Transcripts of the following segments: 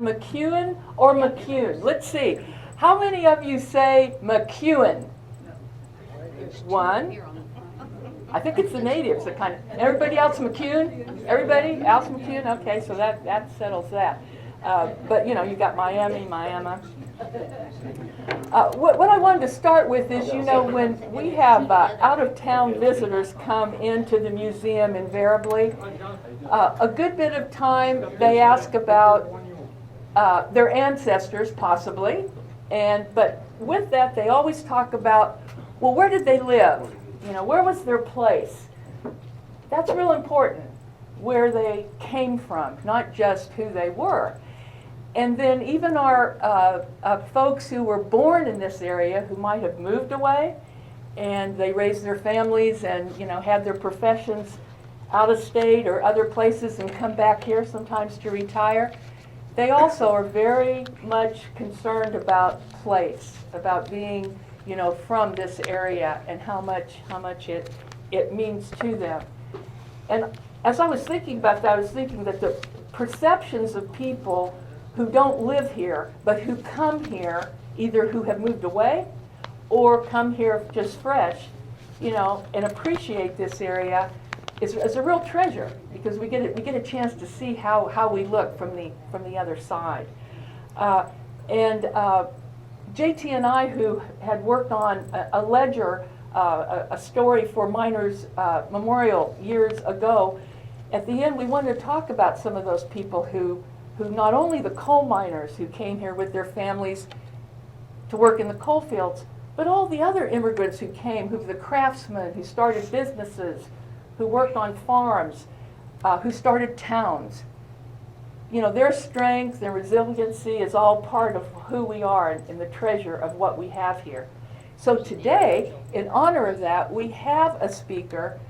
McCune or McCune? Let's see. How many of you say McCune? One. I think it's the natives that kind of. Everybody else McCune? Everybody else McCune? Okay, so that settles that. But you know, you got Miami. What I wanted to start with is, you know, when we have out-of-town visitors come into the museum invariably, a good bit of time they ask about their ancestors, possibly, but with that they always talk about, well, where did they live? You know, where was their place? That's real important, where they came from, not just who they were. And then even our folks who were born in this area, who might have moved away, and they raised their families and, you know, had their professions out of state or other places and come back here sometimes to retire, they also are very much concerned about place, about being, you know, from this area and how much it means to them. And as I was thinking about that, I was thinking that the perceptions of people who don't live here, but who come here, either who have moved away or come here just fresh, you know, and appreciate this area, is a real treasure, because we get a chance to see how we look from the other side. JT and I, who had worked on a ledger, a story for Miners Memorial years ago, at the end we wanted to talk about some of those people who not only the coal miners who came here with their families to work in the coal fields, but all the other immigrants who came, who were the craftsmen, who started businesses, who worked on farms, who started towns. You know, their strength, their resiliency is all part of who we are and the treasure of what we have here. So today, in honor of that, we have a speaker,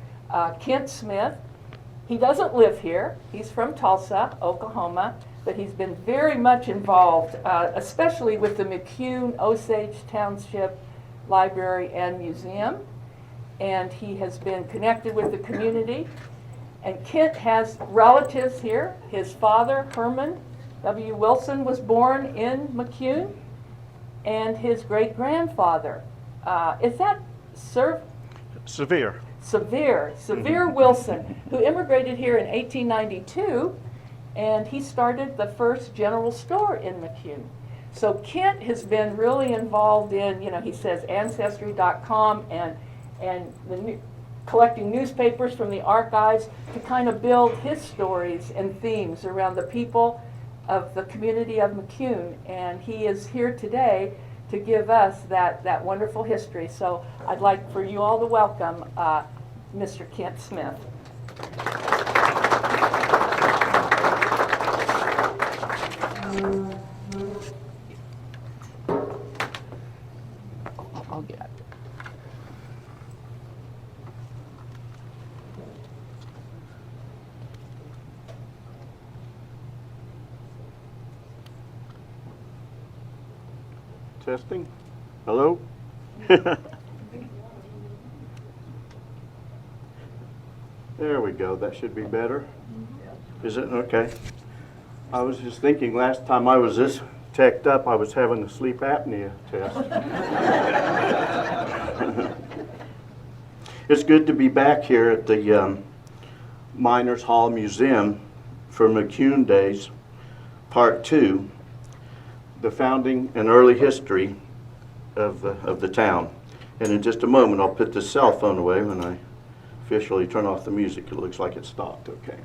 Kent Smith. He doesn't live here. He's from Tulsa, Oklahoma, but he's been very much involved, especially with the McCune Osage Township Library and Museum. And he has been connected with the community. And Kent has relatives here. His father, Herman W. Wilson, was born in McCune, and his great-grandfather, is that Severe Wilson, who immigrated here in 1892, and he started the first general store in McCune. So Kent has been really involved in, you know, he says Ancestry.com and collecting newspapers from the archives to kind of build his stories and themes around the people of the community of McCune. And he is here today to give us that wonderful history. So I'd like for you all to welcome Mr. Kent Smith. I'll get it. Testing. Hello? There we go. That should be better. Is it? Okay. I was just thinking, last time I was this teched up, I was having a sleep apnea test. It's good to be back here at the Miners Hall Museum for McCune Days, Part 2, the founding and early history of the town. And in just a moment, I'll put the cell phone away when I officially turn off the music. It looks like it stopped. Okay.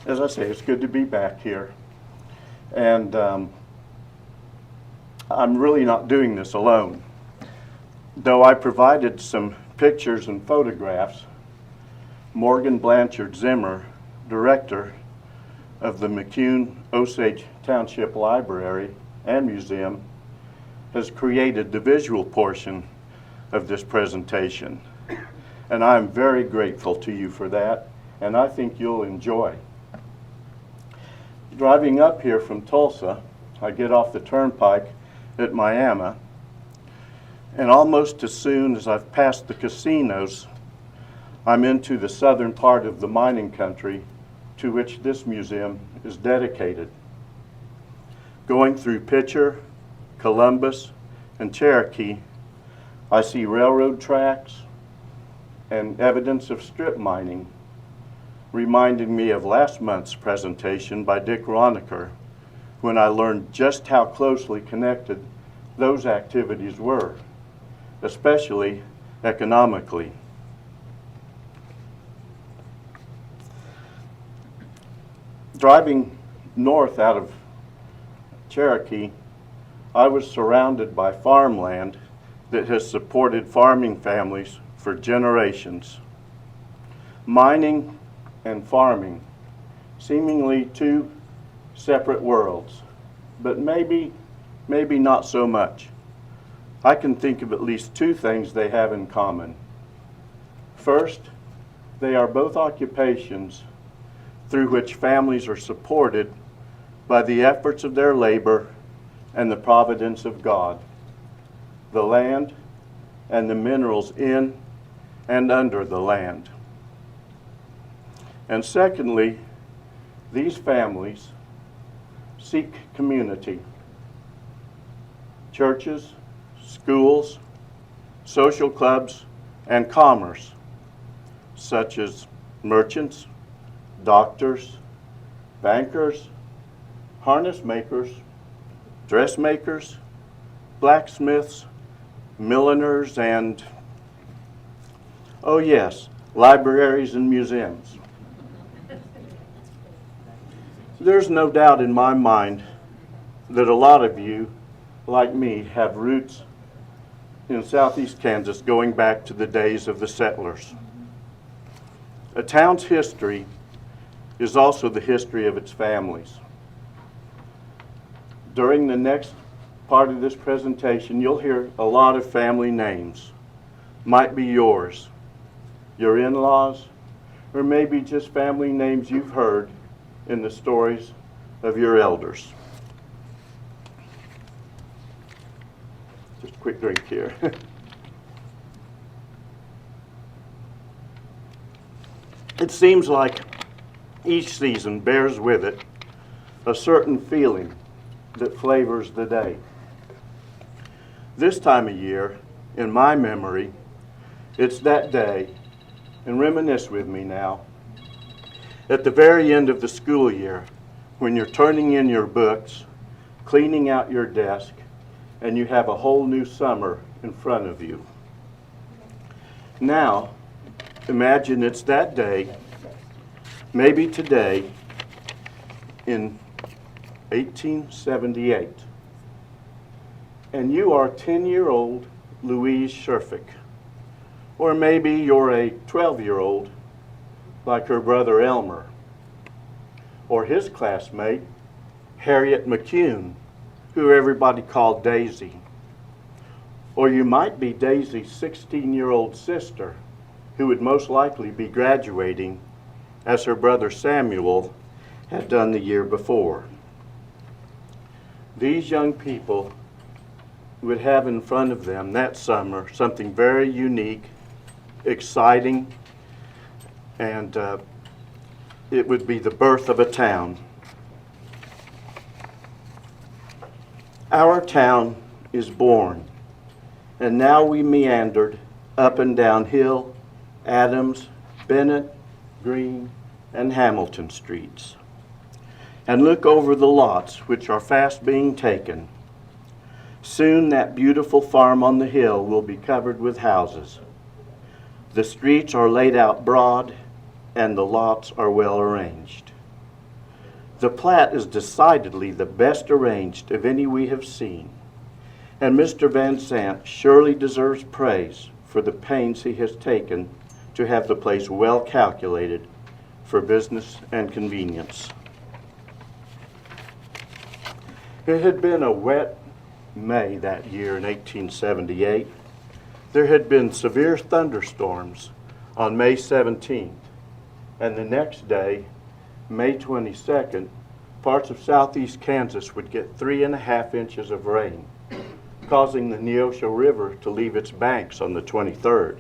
As I say, it's good to be back here. And I'm really not doing this alone. Though I provided some pictures and photographs, Morgan Blanchard Zimmer, director of the McCune Osage Township Library and Museum, has created the visual portion of this presentation. And I'm very grateful to you for that, and I think you'll enjoy. Driving up here from Tulsa, I get off the turnpike at Miami, and almost as soon as I've passed the casinos, I'm into the southern part of the mining country to which this museum is dedicated. Going through Pitcher, Columbus, and Cherokee, I see railroad tracks and evidence of strip mining, reminding me of last month's presentation by Dick Roniker, when I learned just how closely connected those activities were, especially economically. Driving north out of Cherokee, I was surrounded by farmland that has supported farming families for generations. Mining and farming, seemingly two separate worlds, but maybe not so much. I can think of at least two things they have in common. First, they are both occupations through which families are supported by the efforts of their labor and the providence of God, the land and the minerals in and under the land. And secondly, these families seek community. Churches, schools, social clubs, and commerce, such as merchants, doctors, bankers, harness makers, dressmakers, blacksmiths, milliners, and, oh yes, libraries and museums. There's no doubt in my mind that a lot of you, like me, have roots in southeast Kansas going back to the days of the settlers. A town's history is also the history of its families. During the next part of this presentation, you'll hear a lot of family names. Might be yours, your in-laws, or maybe just family names you've heard in the stories of your elders. Just a quick drink here. It seems like each season bears with it a certain feeling that flavors the day. This time of year, in my memory, it's that day, and reminisce with me now, at the very end of the school year, when you're turning in your books, cleaning out your desk, and you have a whole new summer in front of you. Now, imagine it's that day, maybe today, in 1878, and you are 10-year-old Louise Sherfick, or maybe you're a 12-year-old like her brother Elmer, or his classmate Harriet McCune, who everybody called Daisy, or you might be Daisy's 16-year-old sister, who would most likely be graduating as her brother Samuel had done the year before. These young people would have in front of them that summer something very unique, exciting, and it would be the birth of a town. Our town is born, and now we meandered up and down Hill, Adams, Bennett, Green, and Hamilton streets, and look over the lots which are fast being taken. Soon that beautiful farm on the hill will be covered with houses. The streets are laid out broad, and the lots are well arranged. The plat is decidedly the best arranged of any we have seen, and Mr. Van Sant surely deserves praise for the pains he has taken to have the place well calculated for business and convenience. It had been a wet May that year in 1878. There had been severe thunderstorms on May 17th, and the next day, May 22nd, parts of southeast Kansas would get 3.5 inches of rain, causing the Neosho River to leave its banks on the 23rd.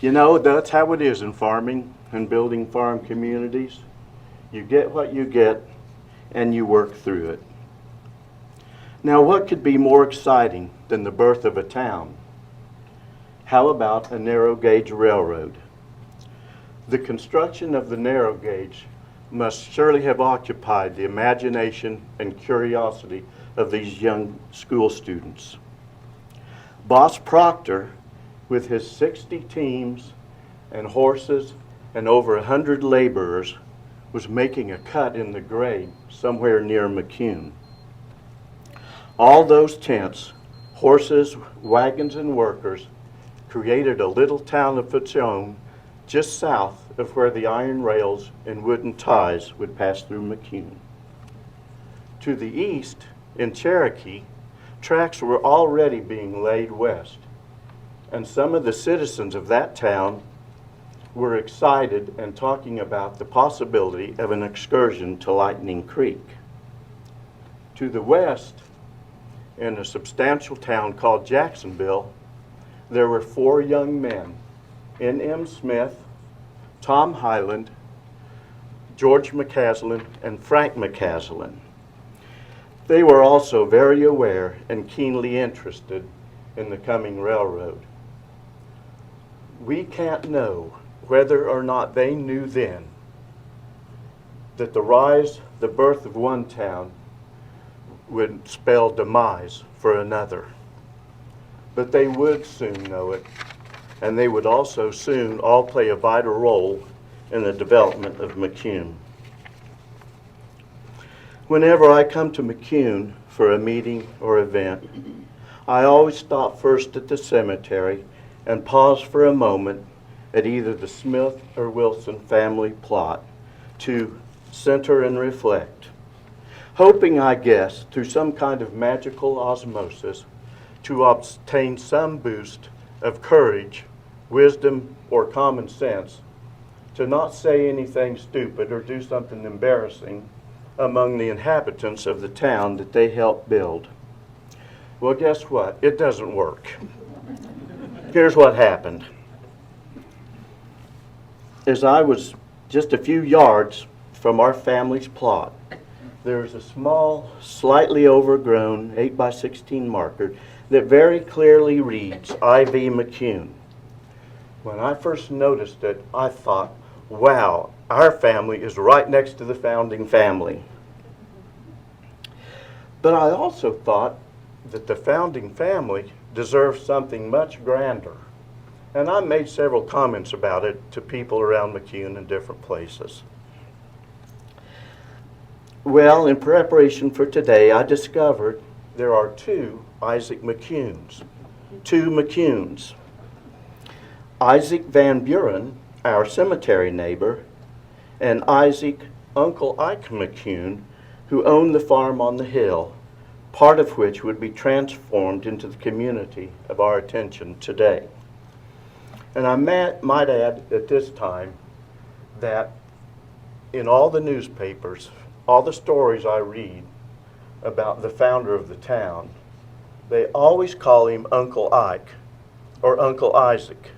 You know, that's how it is in farming and building farm communities. You get what you get and you work through it. Now, what could be more exciting than the birth of a town? How about a narrow gauge railroad? The construction of the narrow gauge must surely have occupied the imagination and curiosity of these young school students. Boss Proctor, with his 60 teams and horses and over 100 laborers, was making a cut in the grade somewhere near McCune. All those tents, horses, wagons, and workers created a little town of its own just south of where the iron rails and wooden ties would pass through McCune. To the east, in Cherokee, tracks were already being laid west, and some of the citizens of that town were excited and talking about the possibility of an excursion to Lightning Creek. To the west, in a substantial town called Jacksonville, there were 4 young men, N.M. Smith, Tom Highland, George McCaslin, and Frank McCaslin. They were also very aware and keenly interested in the coming railroad. We can't know whether or not they knew then that the birth of one town would spell demise for another. But they would soon know it, and they would also soon all play a vital role in the development of McCune. Whenever I come to McCune for a meeting or event, I always stop first at the cemetery and pause for a moment at either the Smith or Wilson family plot to center and reflect, hoping, I guess, through some kind of magical osmosis to obtain some boost of courage, wisdom, or common sense to not say anything stupid or do something embarrassing among the inhabitants of the town that they helped build. Well, guess what? It doesn't work. Here's what happened. As I was just a few yards from our family's plot, there was a small, slightly overgrown 8x16 marker that very clearly reads I.V. McCune. When I first noticed it, I thought, wow, our family is right next to the founding family. But I also thought that the founding family deserved something much grander. And I made several comments about it to people around McCune in different places. Well, in preparation for today, I discovered there are 2 Isaac McCunes. 2 McCunes. Isaac Van Buren, our cemetery neighbor, and Isaac Uncle Ike McCune, who owned the farm on the hill, part of which would be transformed into the community of our attention today. And I might add at this time that in all the newspapers, all the stories I read about the founder of the town, they always call him Uncle Ike or Uncle Isaac.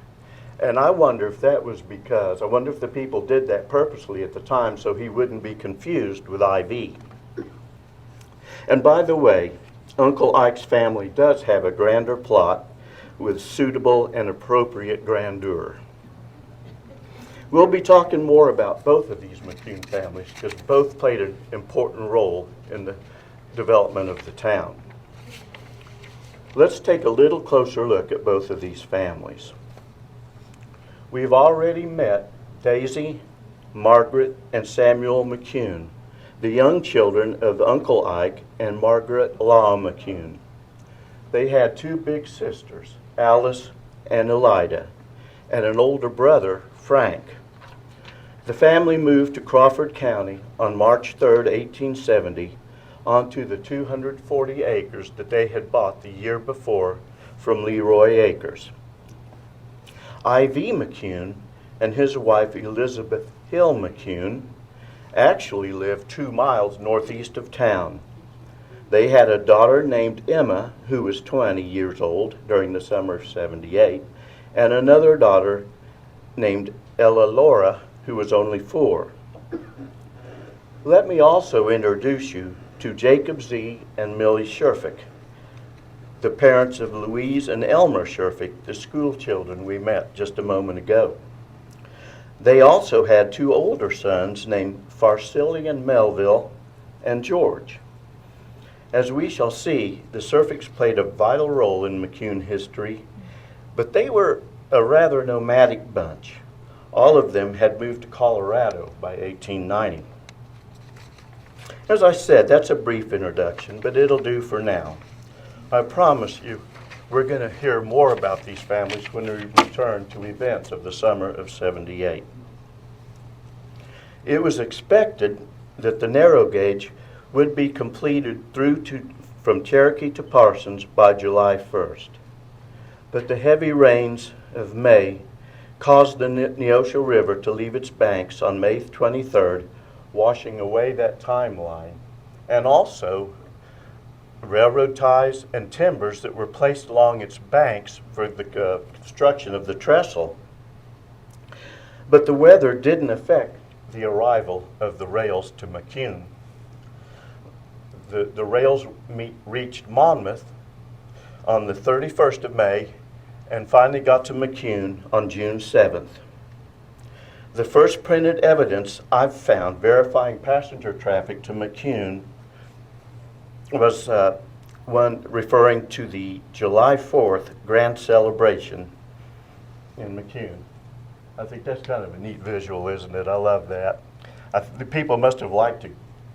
And I wonder if that was because, I wonder if the people did that purposely at the time so he wouldn't be confused with IV. And by the way, Uncle Ike's family does have a grander plot with suitable and appropriate grandeur. We'll be talking more about both of these McCune families because both played an important role in the development of the town. Let's take a little closer look at both of these families. We've already met Daisy, Margaret, and Samuel McCune, the young children of Uncle Ike and Margaret Law McCune. They had 2 big sisters, Alice and Elida, and an older brother, Frank. The family moved to Crawford County on March 3, 1870, onto the 240 acres that they had bought the year before from Leroy Acres. I.V. McCune and his wife Elizabeth Hill McCune actually lived 2 miles northeast of town. They had a daughter named Emma, who was 20 years old during the summer of '78, and another daughter named Ella Laura, who was only 4. Let me also introduce you to Jacob Z. and Millie Sherfick, the parents of Louise and Elmer Sherfick, the school children we met just a moment ago. They also had 2 older sons named Farcillian Melville and George. As we shall see, the Sherficks played a vital role in McCune history, but they were a rather nomadic bunch. All of them had moved to Colorado by 1890. As I said, that's a brief introduction, but it'll do for now. I promise you, we're going to hear more about these families when we return to events of the summer of '78. It was expected that the narrow gauge would be completed from Cherokee to Parsons by July 1st. But the heavy rains of May caused the Neosho River to leave its banks on May 23rd, washing away that timeline, and also railroad ties and timbers that were placed along its banks for the construction of the trestle. But the weather didn't affect the arrival of the rails to McCune. The rails reached Monmouth on the 31st of May and finally got to McCune on June 7th. The first printed evidence I've found verifying passenger traffic to McCune was one referring to the July 4th grand celebration in McCune. I think that's kind of a neat visual, isn't it? I love that. The people must have liked to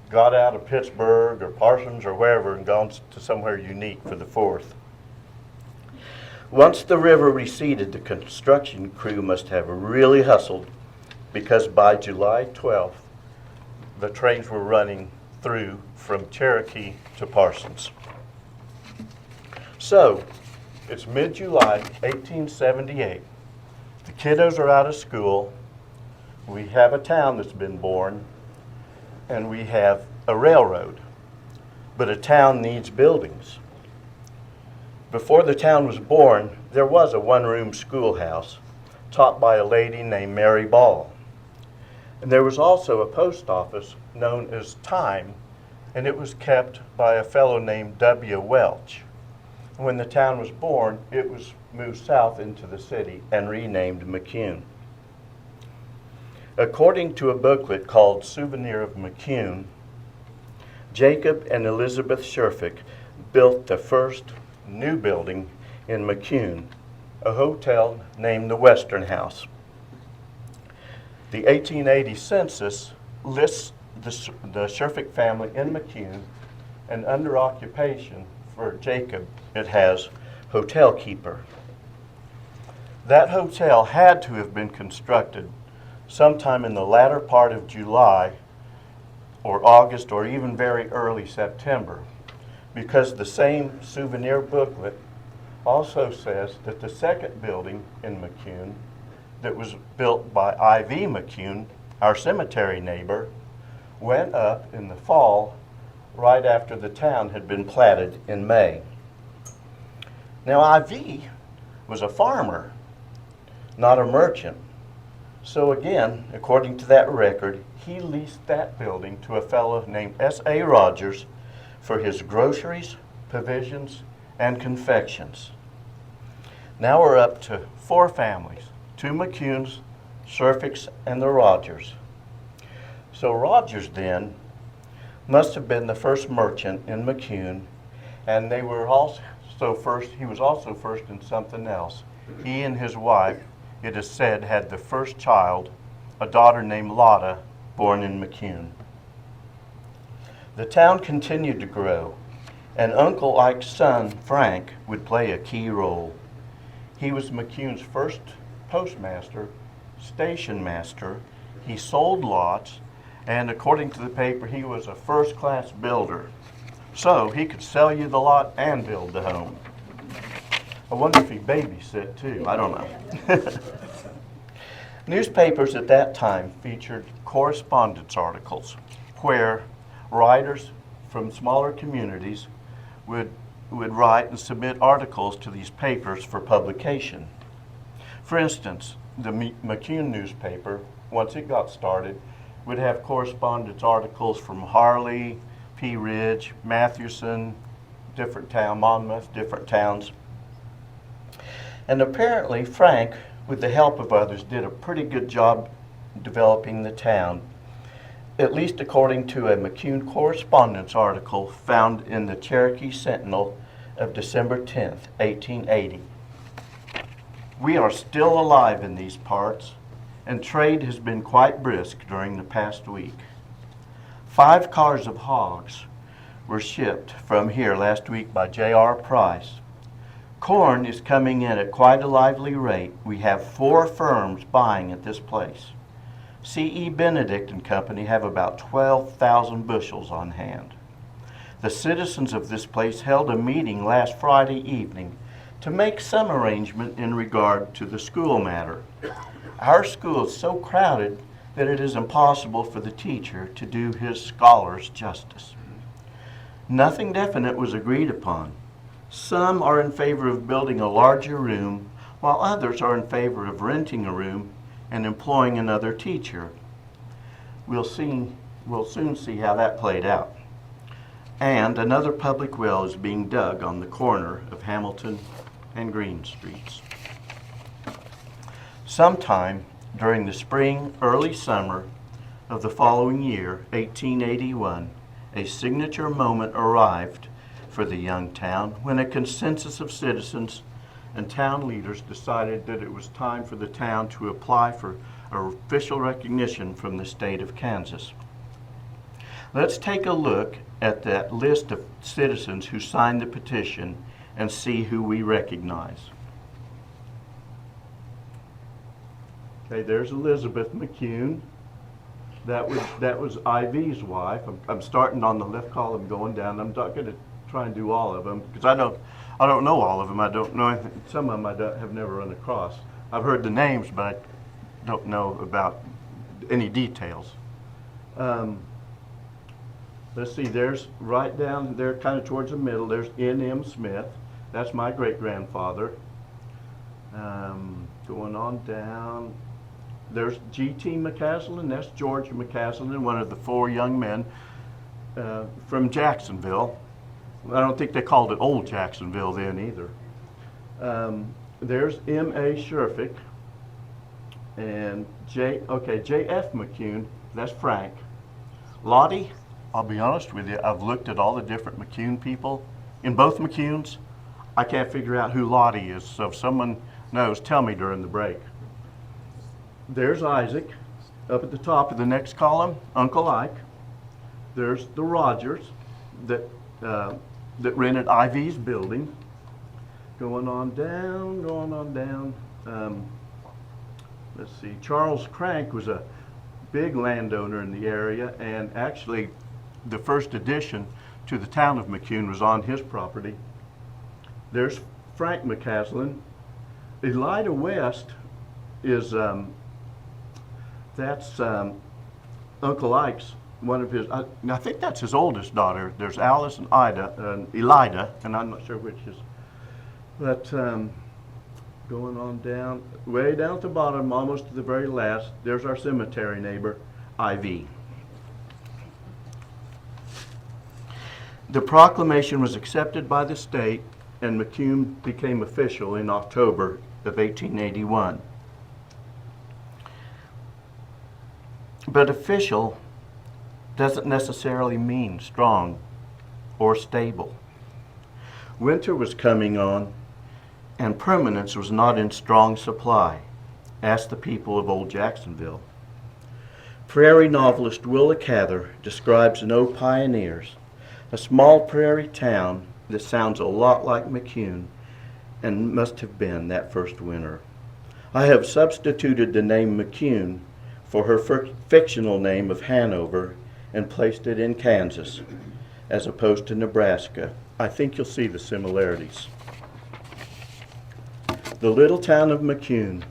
got out of Pittsburgh or Parsons or wherever and gone to somewhere unique for the 4th. Once the river receded, the construction crew must have really hustled, because by July 12th, the trains were running through from Cherokee to Parsons. So, it's mid-July 1878. The kiddos are out of school. We have a town that's been born, and we have a railroad. But a town needs buildings. Before the town was born, there was a one-room schoolhouse taught by a lady named Mary Ball. And there was also a post office known as Time, and it was kept by a fellow named W. Welch. When the town was born, it was moved south into the city and renamed McCune. According to a booklet called Souvenir of McCune, Jacob and Elizabeth Sherfick built the first new building in McCune, a hotel named the Western House. The 1880 census lists the Sherfick family in McCune, and under occupation for Jacob, it has hotel keeper. That hotel had to have been constructed sometime in the latter part of July or August or even very early September, because the same souvenir booklet also says that the second building in McCune that was built by I.V. McCune, our cemetery neighbor, went up in the fall right after the town had been platted in May. Now, I.V. was a farmer, not a merchant. So again, according to that record, he leased that building to a fellow named S.A. Rogers for his groceries, provisions, and confections. Now we're up to 4 families, 2 McCunes, Sherficks, and the Rogers. So Rogers then must have been the first merchant in McCune, and they were also first, he was also first in something else. He and his wife, it is said, had the first child, a daughter named Lotta, born in McCune. The town continued to grow, and Uncle Ike's son, Frank, would play a key role. He was McCune's first postmaster, station master. He sold lots, and according to the paper, he was a first-class builder. So he could sell you the lot and build the home. I wonder if he babysat too. I don't know. Newspapers at that time featured correspondence articles where writers from smaller communities would write and submit articles to these papers for publication. For instance, the McCune newspaper, once it got started, would have correspondence articles from Harley, Pea Ridge, Mathewson, different town, Monmouth, different towns. And apparently Frank, with the help of others, did a pretty good job developing the town, at least according to a McCune correspondence article found in the Cherokee Sentinel of December 10th, 1880. We are still alive in these parts, and trade has been quite brisk during the past week. 5 cars of hogs were shipped from here last week by J.R. Price. Corn is coming in at quite a lively rate. We have 4 firms buying at this place. C.E. Benedict and Company have about 12,000 bushels on hand. The citizens of this place held a meeting last Friday evening to make some arrangement in regard to the school matter. Our school is so crowded that it is impossible for the teacher to do his scholars justice. Nothing definite was agreed upon. Some are in favor of building a larger room, while others are in favor of renting a room and employing another teacher. We'll soon see how that played out. And another public well is being dug on the corner of Hamilton and Green Streets. Sometime during the spring, early summer of the following year, 1881, a signature moment arrived for the young town when a consensus of citizens and town leaders decided that it was time for the town to apply for official recognition from the state of Kansas. Let's take a look at that list of citizens who signed the petition and see who we recognize. Okay, there's Elizabeth McCune. That was Ivy's wife. I'm starting on the left column, going down. I'm not going to try and do all of them because I don't know all of them. I don't know anything. Some of them I have never run across. I've heard the names, but I don't know about any details. Let's see, there's right down there, kind of towards the middle, there's N.M. Smith. That's my great-grandfather. Going on down, there's G.T. McCaslin. That's George McCaslin, one of the 4 young men from Jacksonville. I don't think they called it Old Jacksonville then either. There's M.A. Sherfick and J.F. McCune. That's Frank. Lottie, I'll be honest with you, I've looked at all the different McCune people. In both McCunes, I can't figure out who Lottie is, so if someone knows, tell me during the break. There's Isaac, up at the top of the next column, Uncle Ike. There's the Rogers that rented Ivy's building. Going on down. Let's see, Charles Crank was a big landowner in the area, and actually the first addition to the town of McCune was on his property. There's Frank McCaslin. Elida West is, that's Uncle Ike's, one of his, I think that's his oldest daughter. There's Alice and Elida, and I'm not sure which is. But going on down, way down at the bottom, almost to the very last, there's our cemetery neighbor, Ivy. The proclamation was accepted by the state, and McCune became official in October of 1881. But official doesn't necessarily mean strong or stable. Winter was coming on, and permanence was not in strong supply. Ask the people of Old Jacksonville. Prairie novelist Willa Cather describes No Pioneers, a small prairie town that sounds a lot like McCune and must have been that first winter. I have substituted the name McCune for her fictional name of Hanover and placed it in Kansas as opposed to Nebraska. I think you'll see the similarities. The little town of McCune,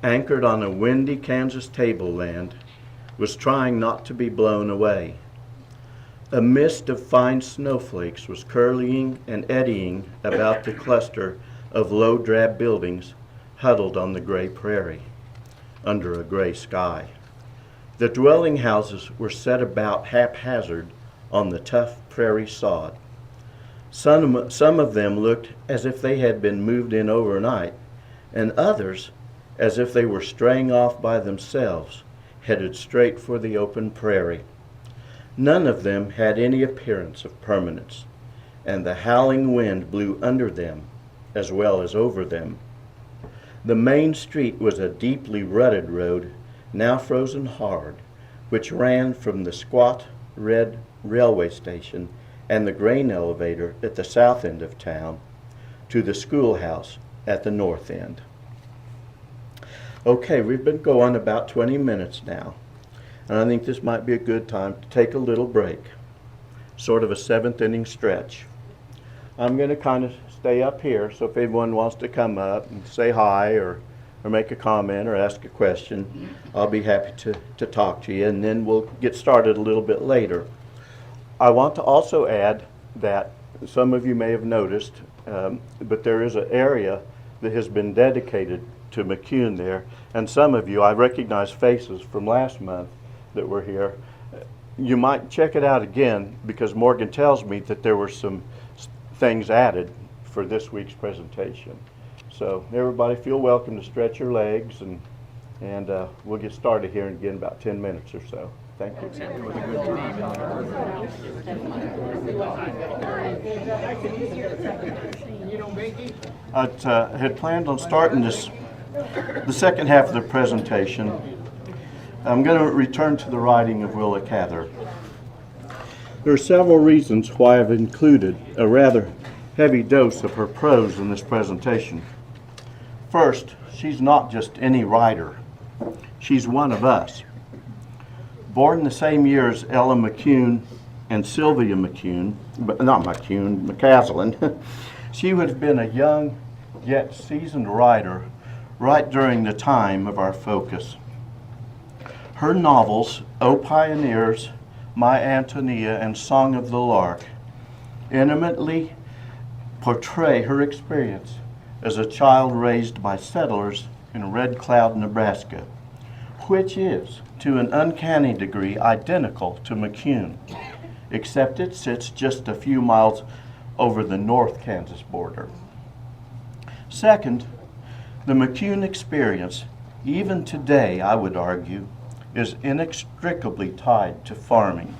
anchored on a windy Kansas tableland, was trying not to be blown away. A mist of fine snowflakes was curling and eddying about the cluster of low drab buildings huddled on the gray prairie. under a gray sky. The dwelling houses were set about haphazard on the tough prairie sod. Some of them looked as if they had been moved in overnight, and others as if they were straying off by themselves, headed straight for the open prairie. None of them had any appearance of permanence, and the howling wind blew under them as well as over them. The main street was a deeply rutted road, now frozen hard, which ran from the squat red railway station and the grain elevator at the south end of town to the schoolhouse at the north end. Okay, we've been going about 20 minutes now, and I think this might be a good time to take a little break, sort of a seventh inning stretch. I'm going to kind of stay up here, so if anyone wants to come up and say hi or make a comment or ask a question, I'll be happy to talk to you, and then we'll get started a little bit later. I want to also add that some of you may have noticed, but there is an area that has been dedicated to McCune there, and some of you, I recognize faces from last month that were here. You might check it out again, because Morgan tells me that there were some things added for this week's presentation. So everybody feel welcome to stretch your legs, and we'll get started here in about 10 minutes or so. Thank you. I had planned on starting the second half of the presentation. I'm going to return to the writing of Willa Cather. There are several reasons why I've included a rather heavy dose of her prose in this presentation. First, she's not just any writer. She's one of us. Born the same year as Ella McCune and Sylvia McCune, but not McCune, McCaslin, she would have been a young yet seasoned writer right during the time of our focus. Her novels, O Pioneers, My Antonia, and Song of the Lark, intimately portray her experience as a child raised by settlers in Red Cloud, Nebraska, which is, to an uncanny degree, identical to McCune, except it sits just a few miles over the North Kansas border. Second, the McCune experience, even today, I would argue, is inextricably tied to farming.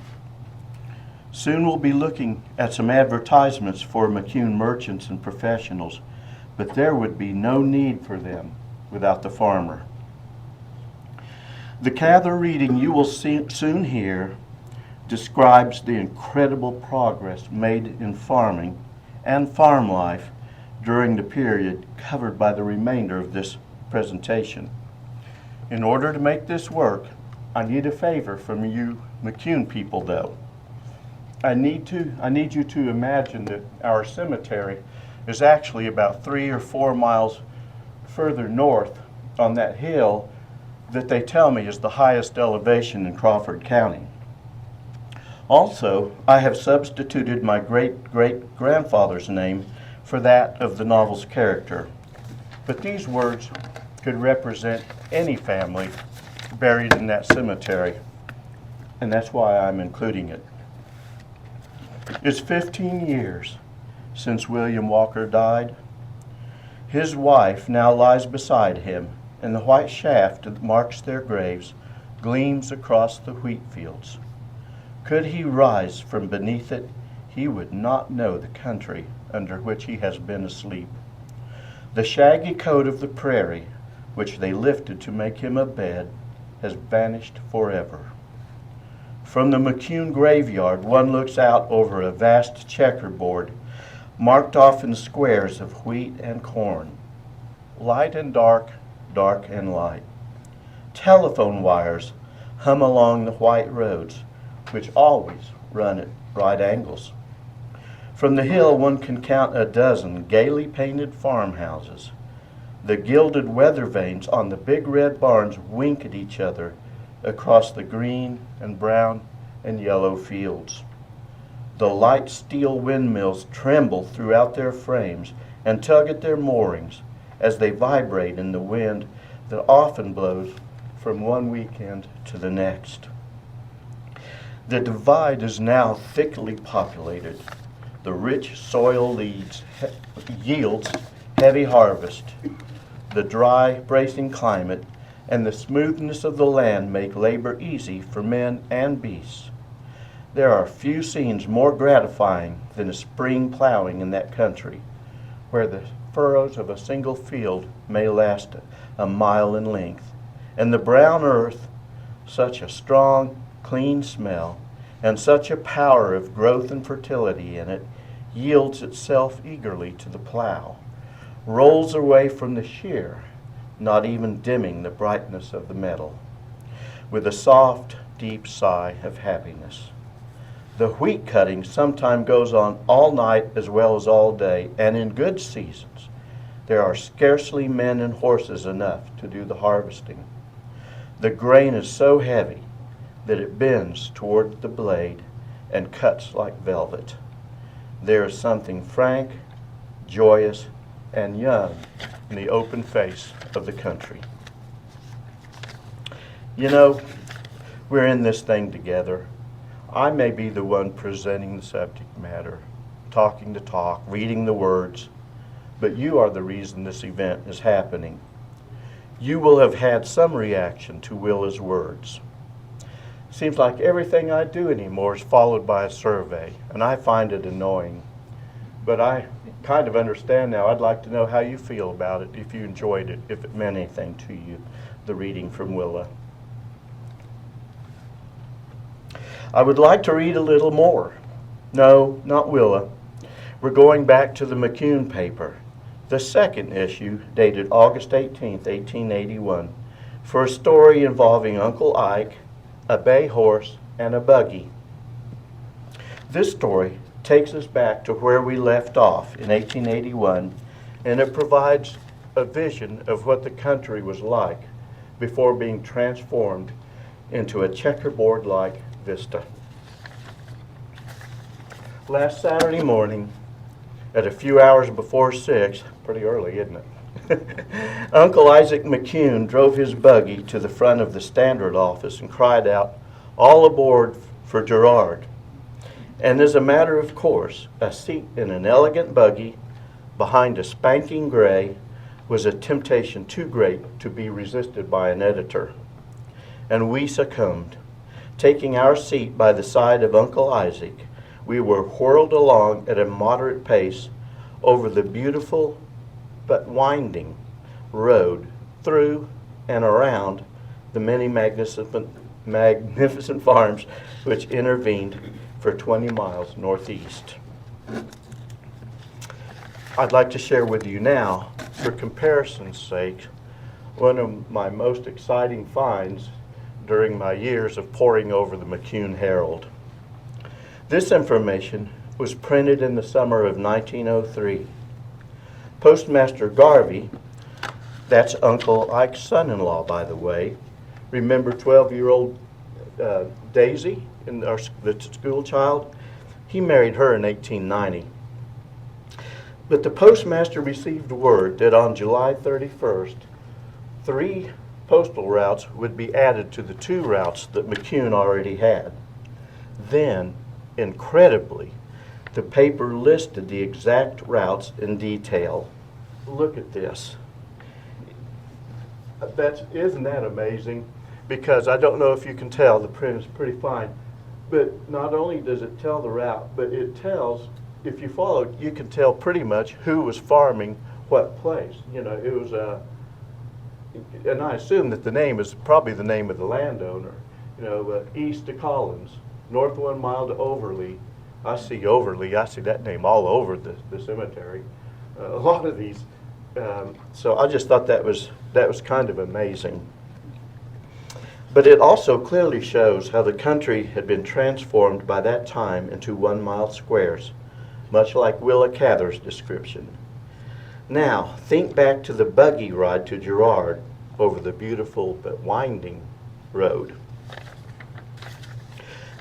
Soon we'll be looking at some advertisements for McCune merchants and professionals, but there would be no need for them without the farmer. The Cather reading you will soon hear describes the incredible progress made in farming and farm life during the period covered by the remainder of this presentation. In order to make this work, I need a favor from you McCune people, though. I need you to imagine that our cemetery is actually about 3 or 4 miles further north on that hill that they tell me is the highest elevation in Crawford County. Also, I have substituted my great-great-grandfather's name for that of the novel's character, but these words could represent any family buried in that cemetery, and that's why I'm including it. It's 15 years since William Walker died. His wife now lies beside him, and the white shaft that marks their graves gleams across the wheat fields. Could he rise from beneath it, he would not know the country under which he has been asleep. The shaggy coat of the prairie, which they lifted to make him a bed, has vanished forever. From the McCune graveyard, one looks out over a vast checkerboard marked off in squares of wheat and corn. Light and dark, dark and light. Telephone wires hum along the white roads, which always run at right angles. From the hill, one can count a dozen gaily painted farmhouses. The gilded weather vanes on the big red barns wink at each other across the green and brown and yellow fields. The light steel windmills tremble throughout their frames and tug at their moorings as they vibrate in the wind that often blows from one weekend to the next. The divide is now thickly populated. The rich soil yields heavy harvest. The dry, bracing climate and the smoothness of the land make labor easy for men and beasts. There are few scenes more gratifying than a spring plowing in that country, where the furrows of a single field may last a mile in length, and the brown earth, such a strong, clean smell, and such a power of growth and fertility in it, yields itself eagerly to the plow, rolls away from the shear, not even dimming the brightness of the metal, with a soft, deep sigh of happiness. The wheat cutting sometimes goes on all night as well as all day, and in good seasons there are scarcely men and horses enough to do the harvesting. The grain is so heavy that it bends toward the blade and cuts like velvet. There is something frank, joyous, and young in the open face of the country. You know, we're in this thing together. I may be the one presenting the subject matter, talking the talk, reading the words, but you are the reason this event is happening. You will have had some reaction to Willa's words. Seems like everything I do anymore is followed by a survey, and I find it annoying. But I kind of understand now. I'd like to know how you feel about it, if you enjoyed it, if it meant anything to you, the reading from Willa. I would like to read a little more. No, not Willa. We're going back to the McCune paper, the second issue, dated August 18, 1881, for a story involving Uncle Ike, a bay horse, and a buggy. This story takes us back to where we left off in 1881, and it provides a vision of what the country was like before being transformed into a checkerboard-like vista. Last Saturday morning, at a few hours before 6, pretty early, isn't it? Uncle Isaac McCune drove his buggy to the front of the Standard office and cried out, "All aboard for Gerard." And as a matter of course, a seat in an elegant buggy behind a spanking gray was a temptation too great to be resisted by an editor. And we succumbed. Taking our seat by the side of Uncle Isaac, we were whirled along at a moderate pace over the beautiful but winding road through and around the many magnificent farms which intervened for 20 miles northeast. I'd like to share with you now, for comparison's sake, one of my most exciting finds during my years of poring over the McCune Herald. This information was printed in the summer of 1903. Postmaster Garvey, that's Uncle Ike's son-in-law, by the way. Remember 12-year-old Daisy, the school child? He married her in 1890. But the postmaster received word that on July 31st, 3 postal routes would be added to the 2 routes that McCune already had. Then, incredibly, the paper listed the exact routes in detail. Look at this. Isn't that amazing? Because I don't know if you can tell, the print is pretty fine. But not only does it tell the route, but it tells, if you follow it, you can tell pretty much who was farming what place. You know, it was and I assume that the name is probably the name of the landowner. You know, east to Collins, north 1 mile to Overley. I see Overley, I see that name all over the cemetery. A lot of these. So I just thought that was kind of amazing. But it also clearly shows how the country had been transformed by that time into 1 mile squares, much like Willa Cather's description. Now, think back to the buggy ride to Gerard over the beautiful but winding road.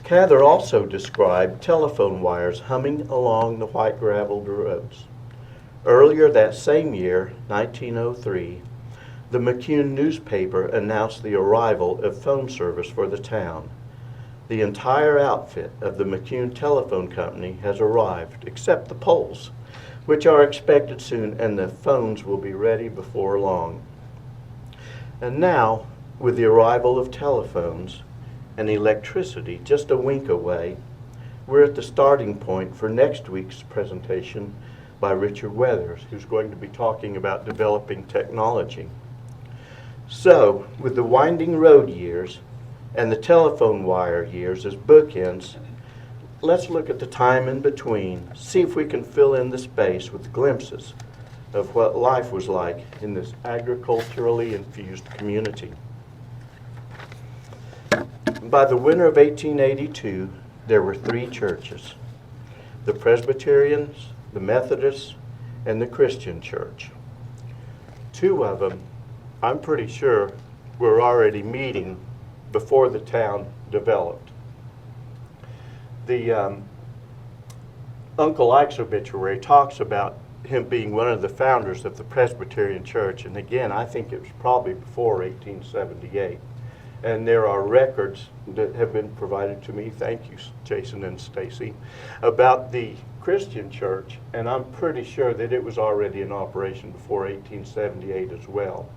Cather also described telephone wires humming along the white graveled roads. Earlier that same year, 1903, the McCune newspaper announced the arrival of phone service for the town. The entire outfit of the McCune Telephone Company has arrived, except the poles, which are expected soon, and the phones will be ready before long. And now, with the arrival of telephones and electricity just a wink away, we're at the starting point for next week's presentation by Richard Weathers, who's going to be talking about developing technology. So, with the winding road years and the telephone wire years as bookends, let's look at the time in between, see if we can fill in the space with glimpses of what life was like in this agriculturally infused community. By the winter of 1882, there were 3 churches: the Presbyterians, the Methodists, and the Christian church. 2 of them, I'm pretty sure, were already meeting before the town developed. The Uncle Ike's obituary talks about him being one of the founders of the Presbyterian Church, and again, I think it was probably before 1878. And there are records that have been provided to me, thank you, Jason and Stacy, about the Christian church, and I'm pretty sure that it was already in operation before 1878 as well.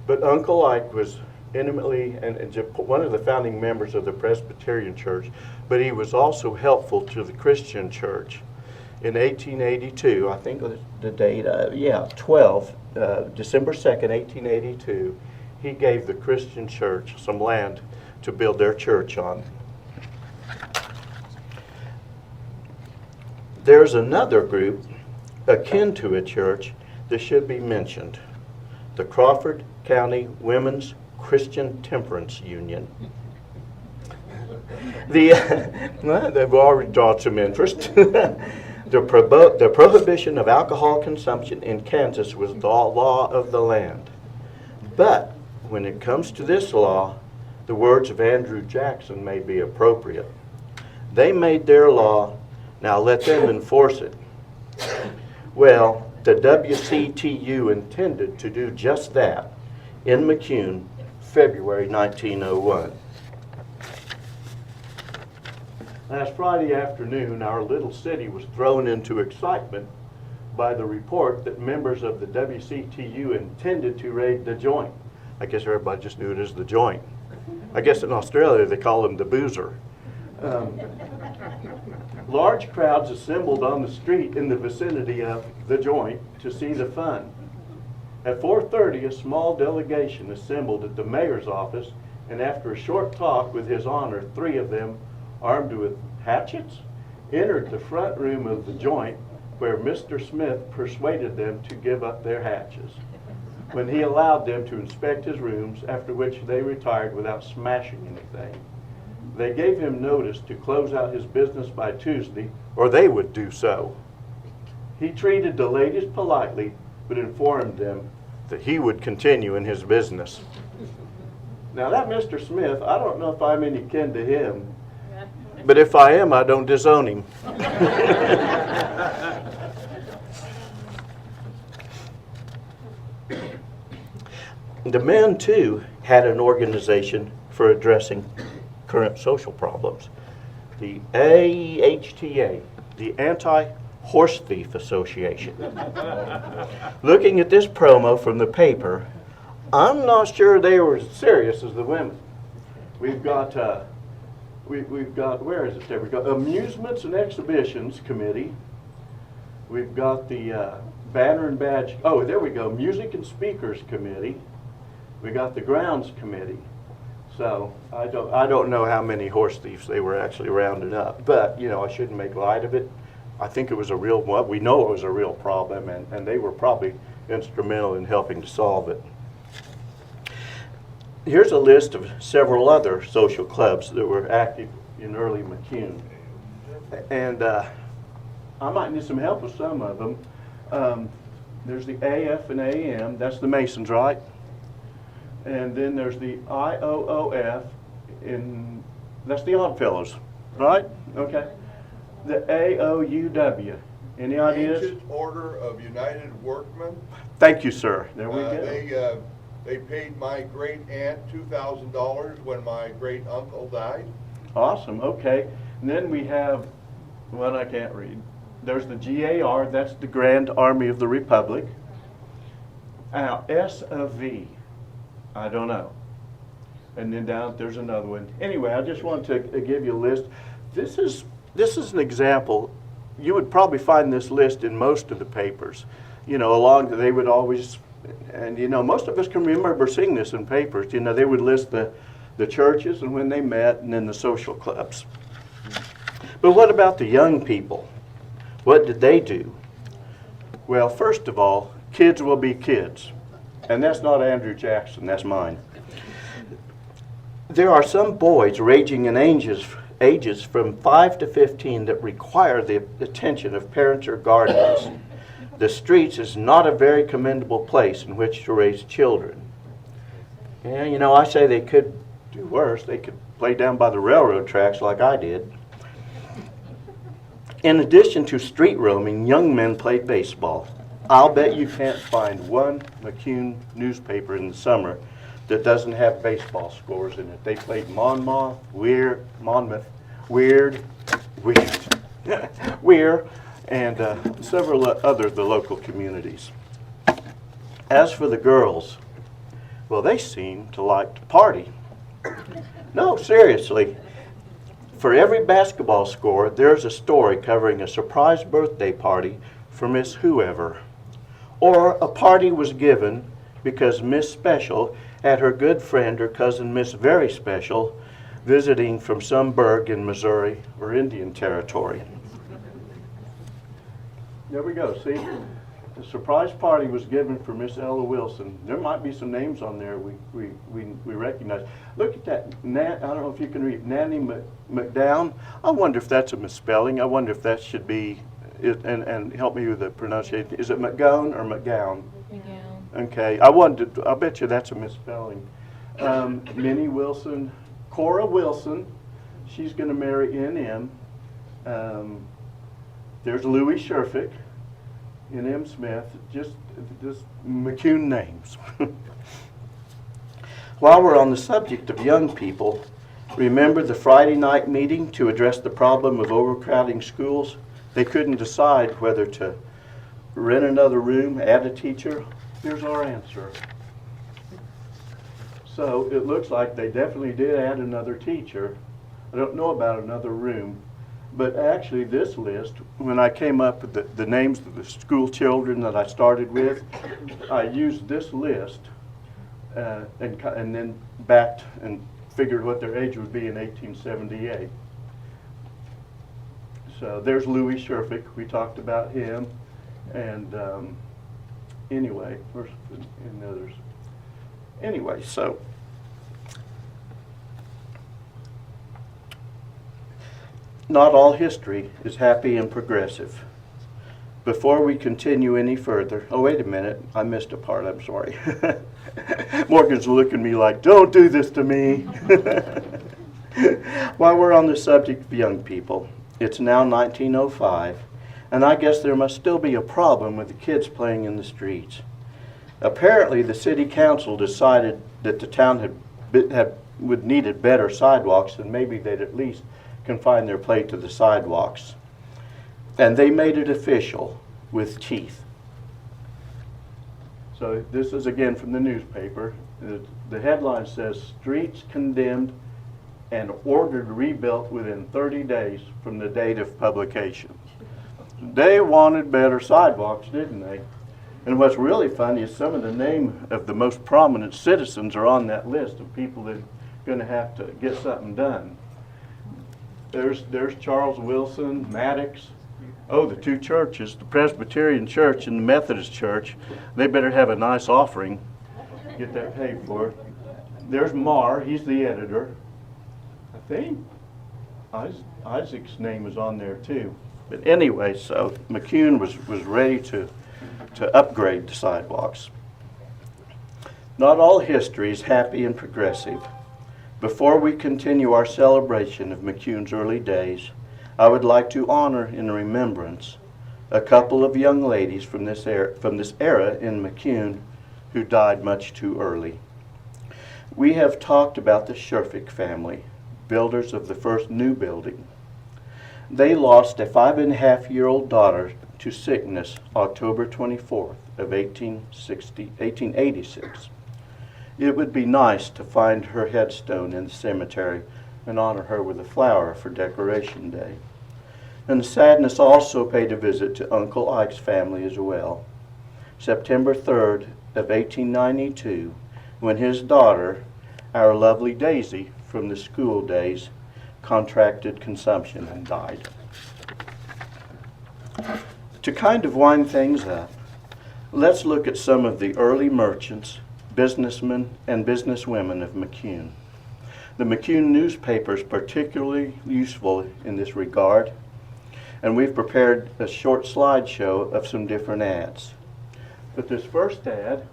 But Uncle Ike was intimately and one of the founding members of the Presbyterian Church, but he was also helpful to the Christian church. In 1882, I think the date, December 2nd, 1882, he gave the Christian church some land to build their church on. There's another group akin to a church that should be mentioned: the Crawford County Women's Christian Temperance Union. They've already drawn some interest. The prohibition of alcohol consumption in Kansas was the law of the land. But when it comes to this law, the words of Andrew Jackson may be appropriate. They made their law, now let them enforce it. Well, the WCTU intended to do just that in McCune, February 1901. Last Friday afternoon, our little city was thrown into excitement by the report that members of the WCTU intended to raid the joint. I guess everybody just knew it as the joint. I guess in Australia they call them the boozer. Large crowds assembled on the street in the vicinity of the joint to see the fun. At 4:30, a small delegation assembled at the mayor's office, and after a short talk with His Honor, 3 of them, armed with hatchets, entered the front room of the joint, where Mr. Smith persuaded them to give up their hatchets, when he allowed them to inspect his rooms, after which they retired without smashing anything. They gave him notice to close out his business by Tuesday, or they would do so. He treated the ladies politely, but informed them that he would continue in his business. Now that Mr. Smith, I don't know if I'm any kin to him, but if I am, I don't disown him. The men, too, had an organization for addressing current social problems. The AHTA, the Anti-Horse Thief Association. Looking at this promo from the paper, I'm not sure they were as serious as the women. We've got, where is it there? We've got Amusements and Exhibitions Committee. We've got the Banner and Badge, oh, there we go, Music and Speakers Committee. We got the Grounds Committee. So I don't know how many horse thieves they were actually rounding up, but you know, I shouldn't make light of it. I think it was a real one. We know it was a real problem, and they were probably instrumental in helping to solve it. Here's a list of several other social clubs that were active in early McCune, and I might need some help with some of them. There's the AF and AM. That's the Masons, right? And then there's the IOOF, that's the Oddfellows, right? Okay. The AOUW, any ideas? Ancient Order of United Workmen. Thank you, sir. There we go. They paid my great aunt $2,000 when my great uncle died. Awesome, okay. And then we have one I can't read. There's the GAR, that's the Grand Army of the Republic. Now, S of V, I don't know. And then down there's another one. Anyway, I just want to give you a list. This is an example. You would probably find this list in most of the papers. You know, they would always, and you know, most of us can remember seeing this in papers. You know, they would list the churches and when they met, and then the social clubs. But what about the young people? What did they do? Well, first of all, kids will be kids. And that's not Andrew Jackson, that's mine. There are some boys ranging in ages from 5 to 15 that require the attention of parents or guardians. The streets is not a very commendable place in which to raise children. And you know, I say they could do worse. They could play down by the railroad tracks like I did. In addition to street roaming, young men played baseball. I'll bet you can't find one McCune newspaper in the summer that doesn't have baseball scores in it. They played Monmouth, Weir, Weird, Weir, and several other of the local communities. As for the girls, well, they seem to like to party. No, seriously. For every basketball score, there's a story covering a surprise birthday party for Miss Whoever. Or a party was given because Miss Special had her good friend, her cousin Miss Very Special, visiting from some burg in Missouri or Indian Territory. There we go, see? The surprise party was given for Miss Ella Wilson. There might be some names on there we recognize. Look at that, I don't know if you can read, Nanny McDown. I wonder if that's a misspelling. I wonder if that should be, and help me with the pronunciation. Is it McGowan or McGowan? McGowan. Okay, I bet you that's a misspelling. Minnie Wilson, Cora Wilson, she's going to marry N.M. There's Louis Sherfick, N.M. Smith, just McCune names. While we're on the subject of young people, remember the Friday night meeting to address the problem of overcrowding schools? They couldn't decide whether to rent another room, add a teacher. Here's our answer. So it looks like they definitely did add another teacher. I don't know about another room. But actually this list, when I came up with the names of the school children that I started with, I used this list and then backed and figured what their age would be in 1878. So there's Louis Sherfick. We talked about him. And anyway, where's the others? Anyway, so not all history is happy and progressive. Before we continue any further, oh wait a minute, I missed a part, I'm sorry. Morgan's looking at me like, don't do this to me. While we're on the subject of young people, it's now 1905, and I guess there must still be a problem with the kids playing in the streets. Apparently the city council decided that the town would needed better sidewalks, and maybe they'd at least confine their play to the sidewalks. And they made it official with teeth. So this is again from the newspaper. The headline says, streets condemned and ordered rebuilt within 30 days from the date of publication. They wanted better sidewalks, didn't they? And what's really funny is some of the name of the most prominent citizens are on that list of people that are going to have to get something done. There's Charles Wilson, Maddox. Oh, the two churches, the Presbyterian Church and the Methodist Church, they better have a nice offering, get that paid for. There's Marr, he's the editor. I think Isaac's name is on there too. But anyway, so McCune was ready to upgrade the sidewalks. Not all history is happy and progressive. Before we continue our celebration of McCune's early days, I would like to honor in remembrance a couple of young ladies from this era in McCune who died much too early. We have talked about the Sherfick family, builders of the first new building. They lost a 5.5-year-old daughter to sickness October 24th of 1886. It would be nice to find her headstone in the cemetery and honor her with a flower for Decoration Day. And sadness also paid a visit to Uncle Ike's family as well. September 3rd of 1892, when his daughter, our lovely Daisy from the school days, contracted consumption and died. To kind of wind things up, let's look at some of the early merchants, businessmen, and businesswomen of McCune. The McCune newspaper is particularly useful in this regard, and we've prepared a short slideshow of some different ads. But this first ad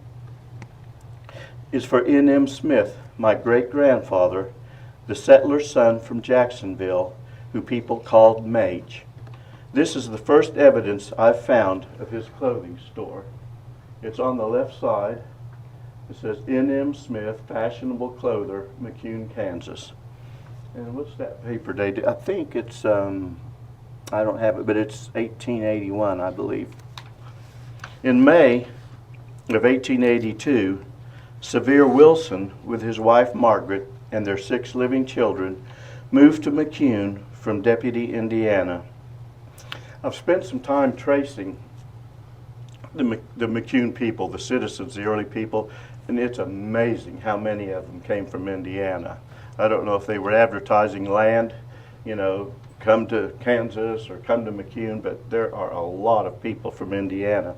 is for N.M. Smith, my great-grandfather, the settler's son from Jacksonville, who people called Mage. This is the first evidence I've found of his clothing store. It's on the left side. It says N.M. Smith, Fashionable Clother, McCune, Kansas. And what's that paper date? I think it's, I don't have it, but it's 1881, I believe. In May of 1882, Sevier Wilson, with his wife Margaret and their 6 living children, moved to McCune from Deputy, Indiana. I've spent some time tracing the McCune people, the citizens, the early people, and it's amazing how many of them came from Indiana. I don't know if they were advertising land, you know, come to Kansas or come to McCune, but there are a lot of people from Indiana.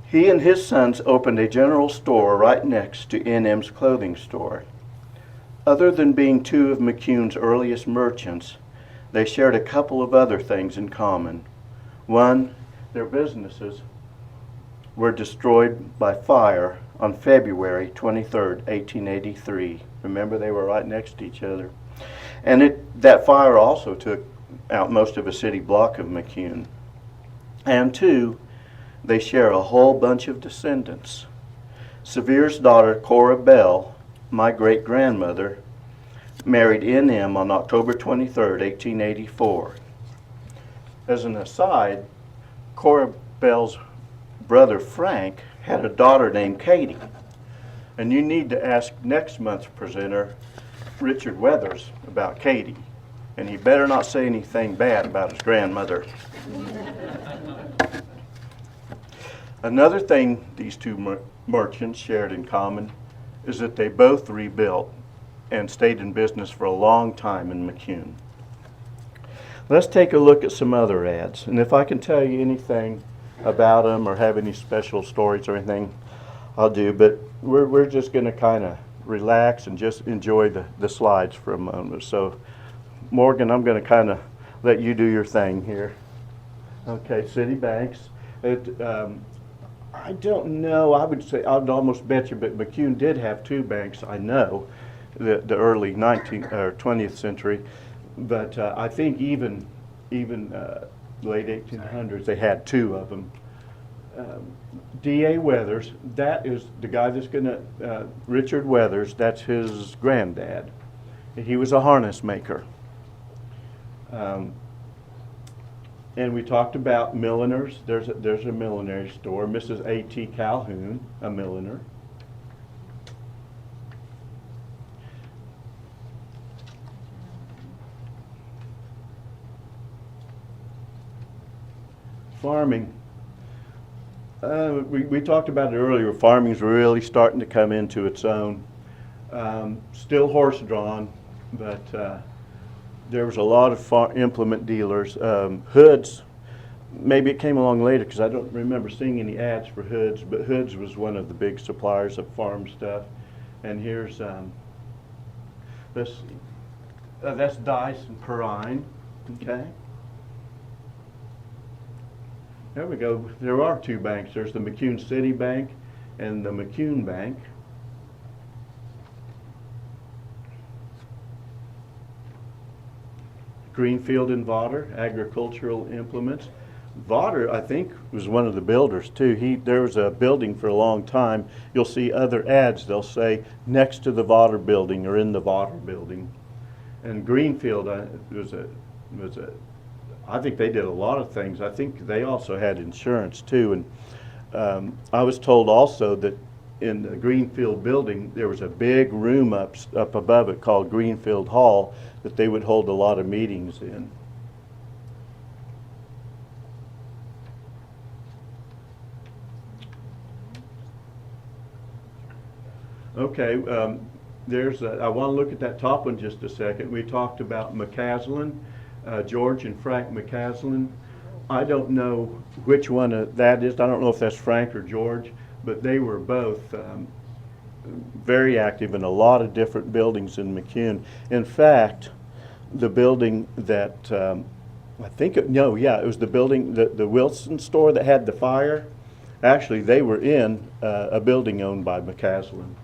He and his sons opened a general store right next to N.M.'s clothing store. Other than being 2 of McCune's earliest merchants, they shared a couple of other things in common. One, their businesses were destroyed by fire on February 23rd, 1883. Remember, they were right next to each other. And that fire also took out most of a city block of McCune. And 2, they share a whole bunch of descendants. Sevier's daughter, Cora Bell, my great-grandmother, married N.M. on October 23rd, 1884. As an aside, Cora Bell's brother Frank had a daughter named Katie. And you need to ask next month's presenter, Richard Weathers, about Katie. And he better not say anything bad about his grandmother. Another thing these 2 merchants shared in common is that they both rebuilt and stayed in business for a long time in McCune. Let's take a look at some other ads. And if I can tell you anything about them or have any special stories or anything, I'll do. But we're just going to kind of relax and just enjoy the slides for a moment. So, Morgan, I'm going to kind of let you do your thing here. Okay, city banks. I don't know. I would say, I'd almost bet you, but McCune did have 2 banks, I know, the early 19th or 20th century. But I think even late 1800s, they had 2 of them. D.A. Weathers, that is the guy that's going to, Richard Weathers, that's his granddad. He was a harness maker. And we talked about milliners. There's a millinery store. Mrs. A.T. Calhoun, a milliner. Farming. We talked about it earlier. Farming's really starting to come into its own. Still horse-drawn, but there was a lot of implement dealers. Hoods, maybe it came along later because I don't remember seeing any ads for Hoods, but Hoods was one of the big suppliers of farm stuff. And here's, let's see, that's Dice and Perrine, okay? There we go. There are 2 banks. There's the McCune City Bank and the McCune Bank. Greenfield and Vodder, agricultural implements. Vaughter, I think, was one of the builders too. There was a building for a long time. You'll see other ads. They'll say next to the Vaughter building or in the Vaughter building. And Greenfield I think they did a lot of things. I think they also had insurance too. And I was told also that in the Greenfield building there was a big room up above it called Greenfield Hall that they would hold a lot of meetings in. Okay, I want to look at that top one just a second. We talked about McCaslin, George and Frank McCaslin. I don't know which one that is. I don't know if that's Frank or George, but they were both very active in a lot of different buildings in McCune. In fact, the building that it was the building, the Wilson store that had the fire. Actually, they were in a building owned by McCaslin.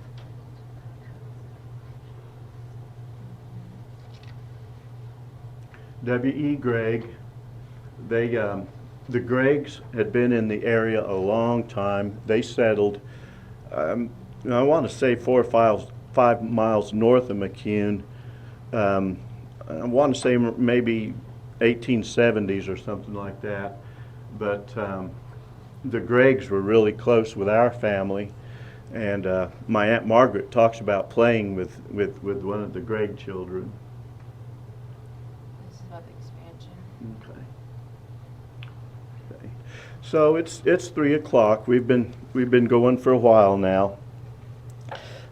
W.E. Gregg, the Greggs had been in the area a long time. They settled, I want to say 4 or 5 miles north of McCune. I want to say maybe 1870s or something like that. But the Greggs were really close with our family. And my Aunt Margaret talks about playing with one of the Gregg children. Okay. So it's 3 o'clock. We've been going for a while now,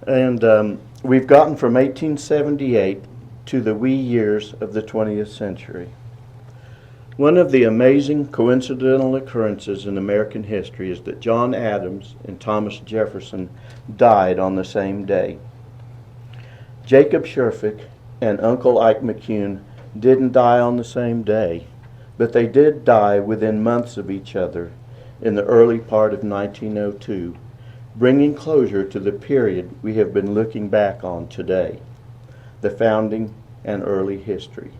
and we've gotten from 1878 to the wee years of the 20th century. One of the amazing coincidental occurrences in American history is that John Adams and Thomas Jefferson died on the same day. Jacob Sherfick and Uncle Ike McCune didn't die on the same day, but they did die within months of each other in the early part of 1902, bringing closure to the period we have been looking back on today, the founding and early history.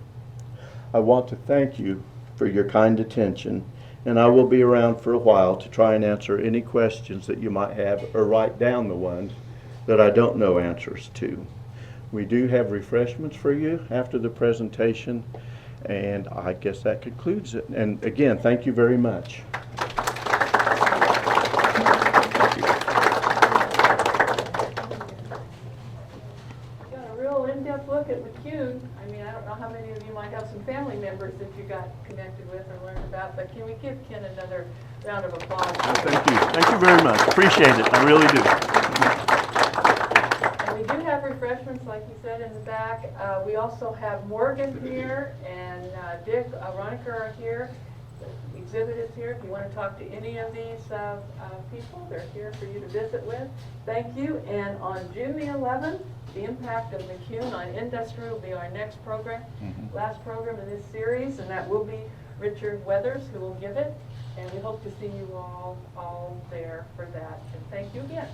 I want to thank you for your kind attention, and I will be around for a while to try and answer any questions that you might have or write down the ones that I don't know answers to. We do have refreshments for you after the presentation, and I guess that concludes it. And again, thank you very much. Got a real in-depth look at McCune. I mean, I don't know how many of you might have some family members that you got connected with or learned about, but can we give Ken another round of applause? Thank you. Thank you very much. Appreciate it. I really do. We do have refreshments, like you said, in the back. We also have Morgan here, and Dick Roeniker are here. The exhibit is here. If you want to talk to any of these people, they're here for you to visit with. Thank you. And on June the 11th, the impact of McCune on industry will be our next program, last program in this series, and that will be Richard Weathers who will give it. And we hope to see you all there for that. And thank you again.